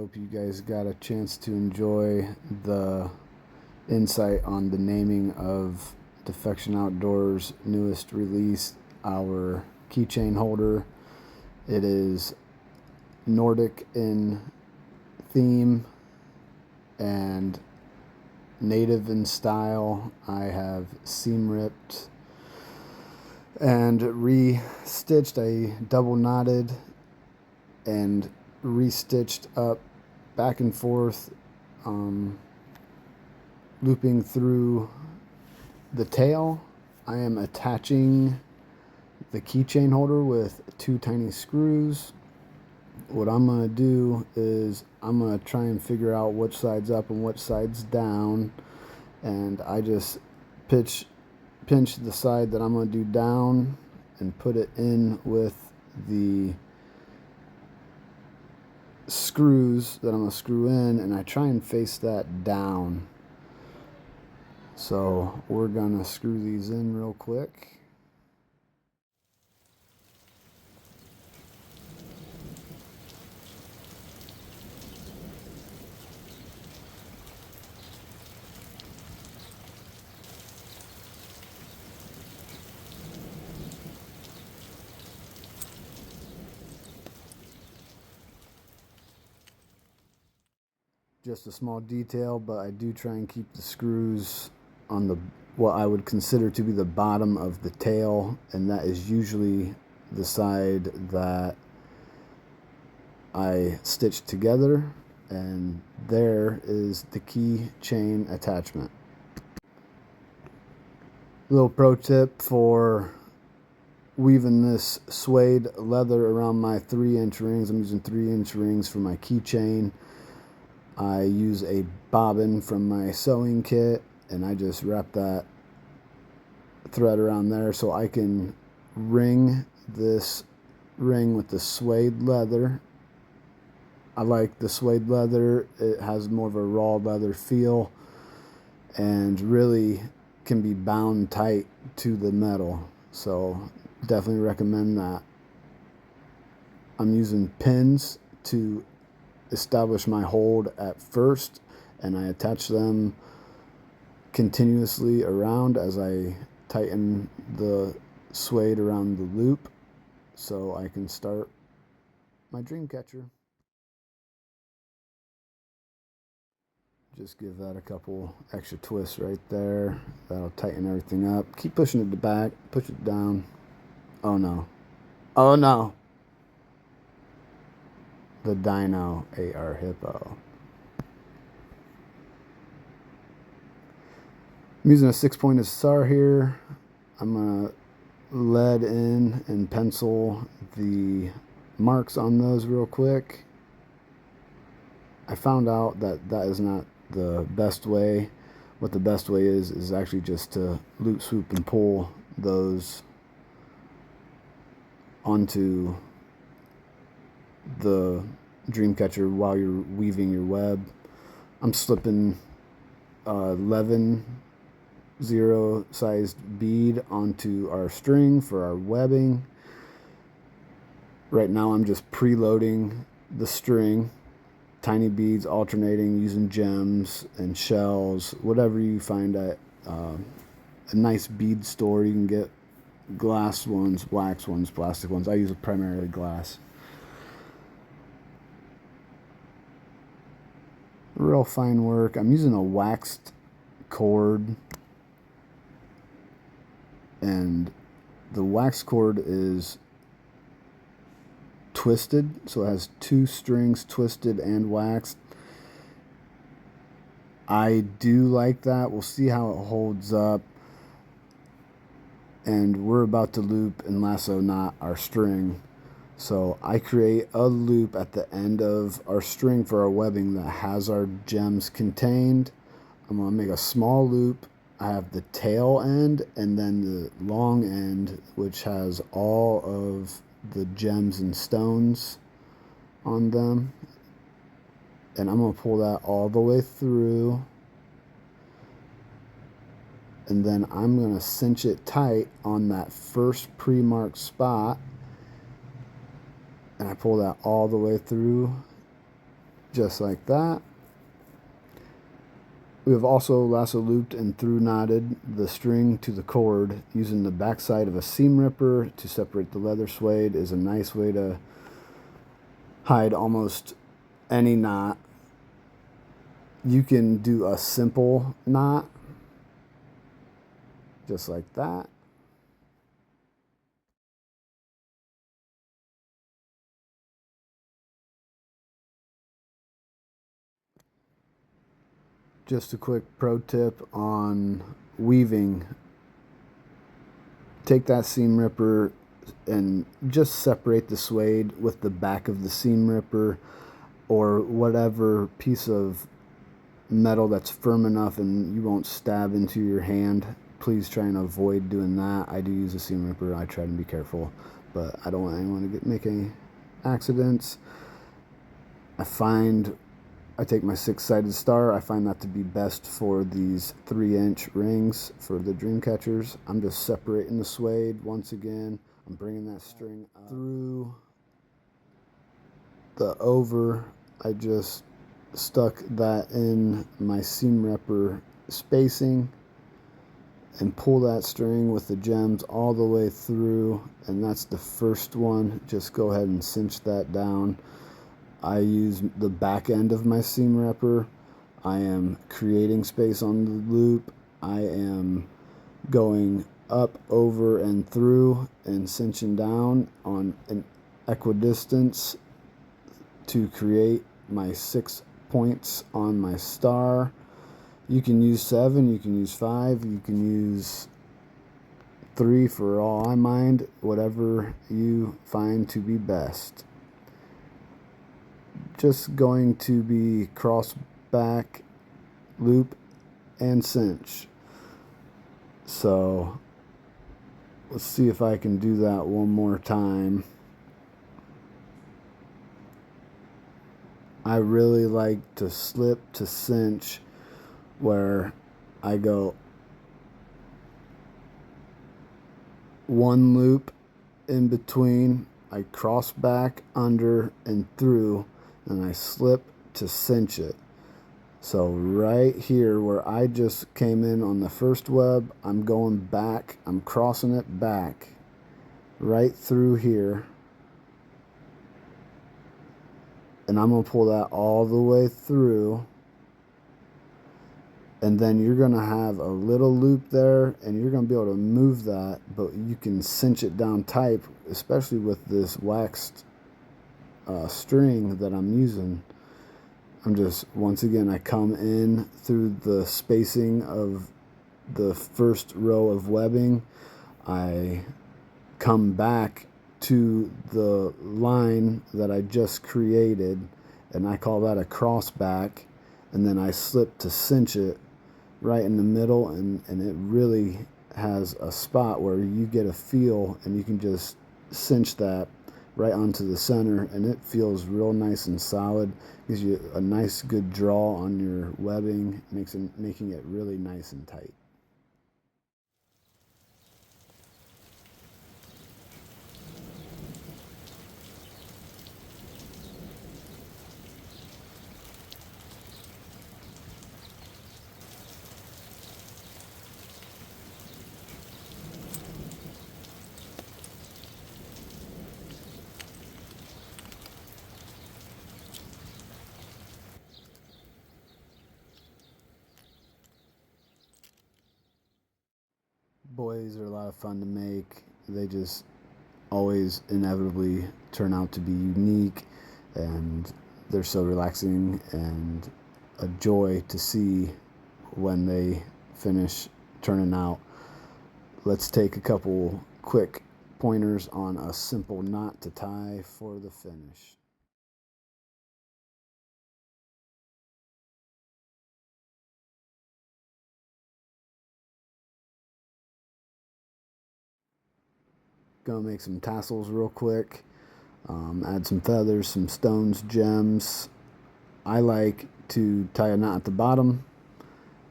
hope you guys got a chance to enjoy the insight on the naming of Defection Outdoors' newest release, our keychain holder. It is Nordic in theme and native in style. I have seam ripped and re-stitched. I double knotted and re-stitched up back and forth, looping through the tail. I am attaching the keychain holder with 2 tiny screws. What I'm going to do is I'm going to try and figure out which side's up and which side's down, and I just pinch the side that I'm going to do down and put it in with the screws that I'm going to screw in, and I try and face that down. So we're going to screw these in real quick. Just a small detail, but I do try and keep the screws on the what I would consider to be the bottom of the tail, and that is usually the side that I stitched together, and there is the key chain attachment. Little pro tip for weaving this suede leather around my 3-inch rings. I'm using 3-inch rings for my keychain. I use a bobbin from my sewing kit, and I just wrap that thread around there so I can ring this ring with the suede leather. I like the suede leather. It has more of a raw leather feel and really can be bound tight to the metal. So definitely recommend that. I'm using pins to establish my hold at first, and I attach them continuously around as I tighten the suede around the loop so I can start my dream catcher. Just give that a couple extra twists right there. That'll tighten everything up. Keep pushing it back, push it down. Oh no. Oh no. The Dino ate our hippo. I'm using a 6-pointed star here. I'm going to lead in and pencil the marks on those real quick. I found out that that is not the best way. What the best way is actually just to loop, swoop, and pull those onto the dream catcher while you're weaving your web. I'm slipping 11 0 sized bead onto our string for our webbing. Right now I'm just preloading the string, tiny beads alternating, using gems and shells, whatever you find at a nice bead store. You can get glass ones, wax ones, plastic ones. I use primarily glass. Real fine work. I'm using a waxed cord, and the wax cord is twisted, so it has 2 strings twisted and waxed. I do like that. We'll see how it holds up. And we're about to loop and lasso knot our string. So I create a loop at the end of our string for our webbing that has our gems contained. I'm going to make a small loop. I have the tail end and then the long end, which has all of the gems and stones on them. And I'm going to pull that all the way through. And then I'm going to cinch it tight on that first pre-marked spot. And I pull that all the way through. just like that. We have also lasso looped and through knotted the string to the cord using the backside of a seam ripper to separate the leather suede. Is a nice way to hide almost any knot. You can do a simple knot just like that. Just a quick pro tip on weaving. Take that seam ripper and just separate the suede with the back of the seam ripper or whatever piece of metal that's firm enough and you won't stab into your hand. Please try and avoid doing that. I do use a seam ripper. I try to be careful, but I don't want anyone to make any accidents. I take my 6-sided star. I find that to be best for these 3-inch rings for the dream catchers. I'm just separating the suede once again. I'm bringing that string up through the over. I just stuck that in my seam ripper spacing and pull that string with the gems all the way through, and that's the first one. Just go ahead and cinch that down. I use the back end of my seam ripper. I am creating space on the loop. I am going up, over, and through and cinching down on an equidistance to create my 6 points on my star. You can use 7, you can use 5, you can use 3 for all I mind, whatever you find to be best. Just going to be cross, back, loop, and cinch. So let's see if I can do that one more time. I really like to slip to cinch, where I go 1 loop in between, I cross back, under, and through, and I slip to cinch it. So right here where I just came in on the first web, I'm going back, I'm crossing it back right through here, and I'm going to pull that all the way through, and then you're going to have a little loop there, and you're going to be able to move that, but you can cinch it down tight, especially with this waxed string that I'm using. I'm just, once again, I come in through the spacing of the first row of webbing. I come back to the line that I just created, and I call that a cross back, and then I slip to cinch it right in the middle, and it really has a spot where you get a feel, and you can just cinch that right onto the center, and it feels real nice and solid. Gives you a nice good draw on your webbing, making it really nice and tight. Boys are a lot of fun to make. They just always inevitably turn out to be unique, and they're so relaxing and a joy to see when they finish turning out. Let's take a couple quick pointers on a simple knot to tie for the finish. Gonna make some tassels real quick. Add some feathers, some stones, gems. I like to tie a knot at the bottom,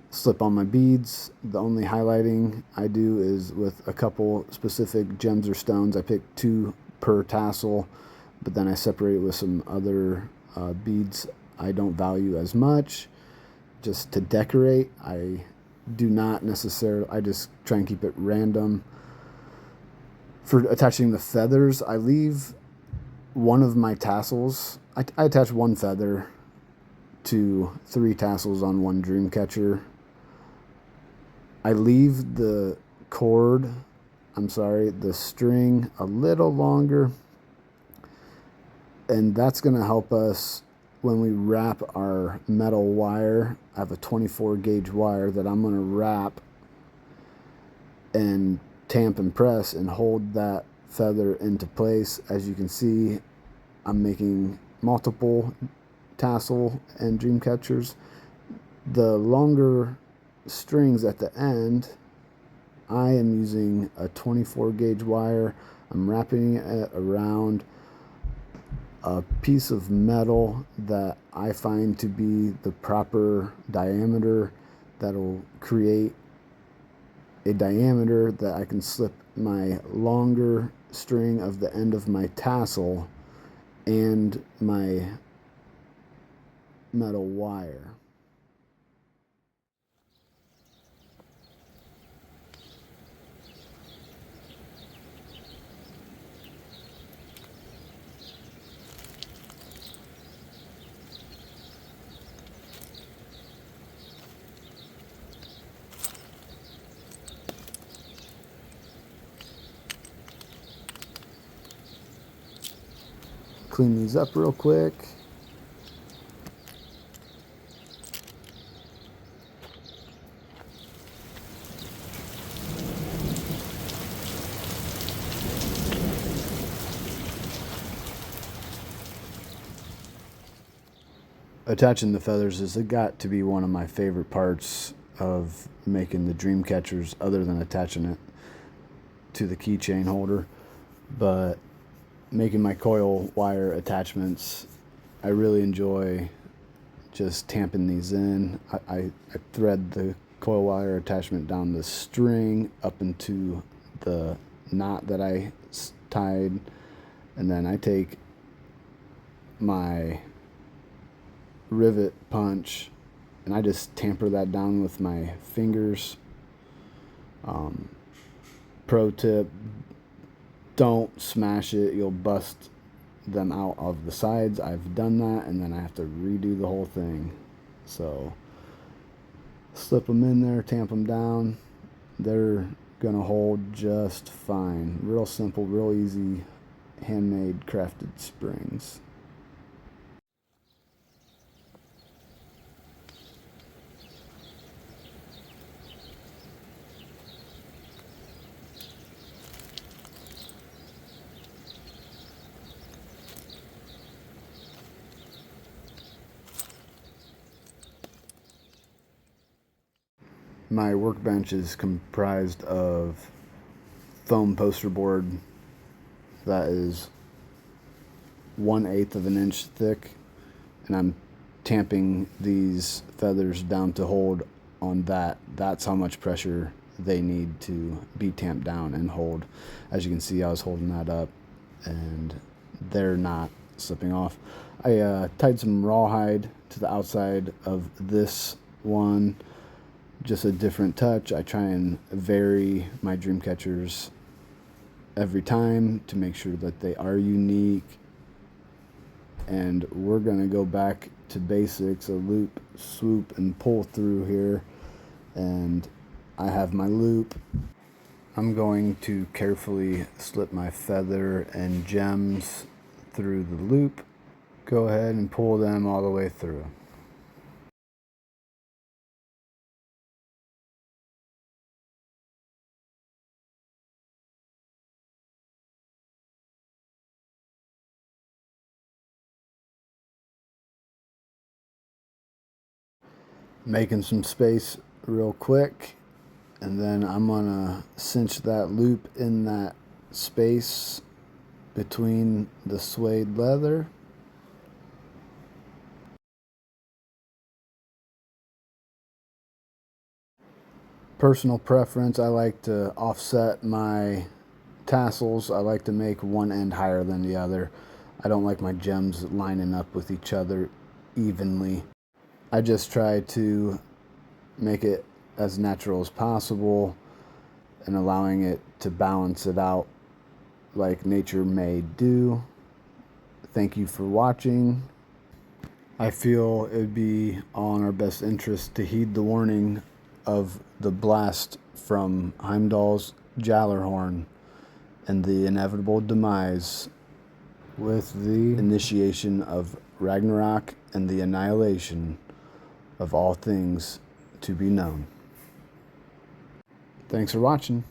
slip on my beads. The only highlighting I do is with a couple specific gems or stones. I pick 2 per tassel, but then I separate it with some other beads I don't value as much, just to decorate. I do not necessarily, I just try and keep it random. For attaching the feathers, I leave one of my tassels. I attach one feather to 3 tassels on one dream catcher. I leave the the string a little longer, and that's going to help us when we wrap our metal wire. I have a 24 gauge wire that I'm going to wrap and tamp and press and hold that feather into place. As you can see, I'm making multiple tassel and dream catchers. The longer strings at the end, I am using a 24 gauge wire. I'm wrapping it around a piece of metal that I find to be the proper diameter that'll create a diameter that I can slip my longer string of the end of my tassel and my metal wire. Clean these up real quick. Attaching the feathers has got to be one of my favorite parts of making the dream catchers, other than attaching it to the keychain holder. But making my coil wire attachments, I really enjoy just tamping these in. I thread the coil wire attachment down the string up into the knot that I tied, and then I take my rivet punch and I just tamper that down with my fingers. Pro tip, don't smash it, you'll bust them out of the sides. I've done that, and then I have to redo the whole thing. So slip them in there, tamp them down. They're gonna hold just fine. Real simple, real easy, handmade crafted springs. My workbench is comprised of foam poster board that is 1/8 of an inch thick, and I'm tamping these feathers down to hold on that. That's how much pressure they need to be tamped down and hold. As you can see, I was holding that up and they're not slipping off. I tied some rawhide to the outside of this one, just a different touch. I try and vary my dream catchers every time to make sure that they are unique. And we're gonna go back to basics, a loop, swoop, and pull through here. And I have my loop. I'm going to carefully slip my feather and gems through the loop. Go ahead and pull them all the way through. Making some space real quick, and then I'm gonna cinch that loop in that space between the suede leather. Personal preference, I like to offset my tassels. I like to make one end higher than the other. I don't like my gems lining up with each other. evenly. I just try to make it as natural as possible and allowing it to balance it out like nature may do. Thank you for watching. I feel it would be all in our best interest to heed the warning of the blast from Heimdall's Gjallarhorn and the inevitable demise with the initiation of ragnarok and the annihilation of all things to be known. Thanks for watching.